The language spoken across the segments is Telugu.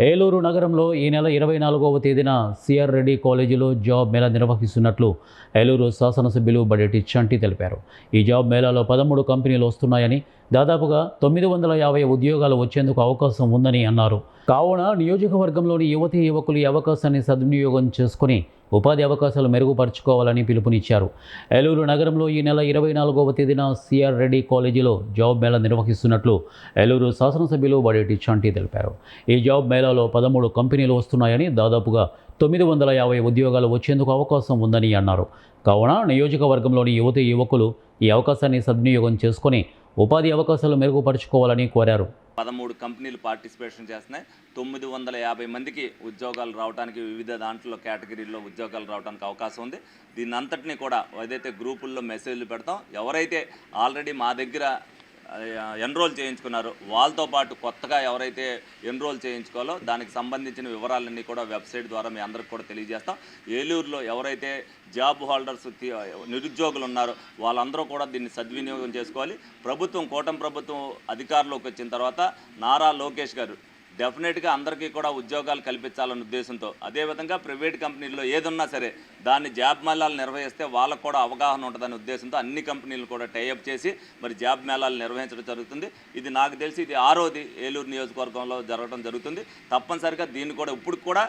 ఏలూరు నగరంలో ఈ నెల 24వ తేదీన సిఆర్ రెడ్డి కాలేజీలో జాబ్ మేళా నిర్వహిస్తున్నట్లు ఏలూరు శాసనసభ్యులు బడేటి చంటి తెలిపారు. ఈ జాబ్ మేళాలో 13 కంపెనీలు వస్తున్నాయని, దాదాపుగా 950 ఉద్యోగాలు వచ్చేందుకు అవకాశం ఉందని అన్నారు. కావున నియోజకవర్గంలోని యువతీ యువకులు ఈ అవకాశాన్ని సద్వినియోగం చేసుకుని ఉపాధి అవకాశాలు మెరుగుపరుచుకోవాలని పిలుపునిచ్చారు. ఏలూరు నగరంలో ఈ నెల 24వ తేదీన సిఆర్ రెడ్డి కాలేజీలో జాబ్ మేళా నిర్వహిస్తున్నట్లు ఏలూరు శాసనసభ్యులు బడేటి చంటి తెలిపారు. ఈ జాబ్ మేళాలో 13 కంపెనీలు వస్తున్నాయని, దాదాపుగా 950 ఉద్యోగాలు వచ్చేందుకు అవకాశం ఉందని అన్నారు. కావున నియోజకవర్గంలోని యువతీ యువకులు ఈ అవకాశాన్ని సద్వినియోగం చేసుకుని ఉపాధి అవకాశాలు మెరుగుపరుచుకోవాలని కోరారు. 13 కంపెనీలు పార్టిసిపేషన్ చేస్తున్నాయి. 950 మందికి ఉద్యోగాలు రావడానికి వివిధ దాంట్లో కేటగిరీల్లో ఉద్యోగాలు రావడానికి అవకాశం ఉంది. దీన్ని అంతటినీ కూడా ఏదైతే గ్రూపుల్లో మెసేజ్లు పెడతాం, ఎవరైతే ఆల్రెడీ మా దగ్గర ఎన్రోల్ చేయించుకున్నారో వాళ్ళతో పాటు కొత్తగా ఎవరైతే ఎన్రోల్ చేయించుకోవాలో దానికి సంబంధించిన వివరాలన్నీ కూడా వెబ్సైట్ ద్వారా మీ అందరికి కూడా తెలియజేస్తాం. ఏలూరులో ఎవరైతే జాబ్ హోల్డర్స్ నిరుద్యోగులు ఉన్నారో వాళ్ళందరూ కూడా దీన్ని సద్వినియోగం చేసుకోవాలి. కూటమి ప్రభుత్వం అధికారంలోకి వచ్చిన తర్వాత నారా లోకేష్ గారు డెఫినెట్గా అందరికీ కూడా ఉద్యోగాలు కల్పించాలన్న ఉద్దేశంతో, అదేవిధంగా ప్రైవేట్ కంపెనీల్లో ఏదున్నా సరే దాన్ని జాబ్ మేళాలు నిర్వహిస్తే వాళ్ళకు కూడా అవగాహన ఉంటుందనే ఉద్దేశంతో అన్ని కంపెనీలు కూడా టైఅప్ చేసి మరి జాబ్ మేళాలు నిర్వహించడం జరుగుతుంది. ఇది నాకు తెలిసి ఇది 6వది ఏలూరు నియోజకవర్గంలో జరగడం జరుగుతుంది. తప్పనిసరిగా దీన్ని కూడా ఇప్పుడు కూడా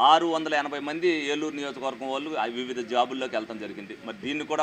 680 మంది ఏలూరు నియోజకవర్గం వాళ్ళు వివిధ జాబుల్లోకి వెళ్ళడం జరిగింది. మరి దీన్ని కూడా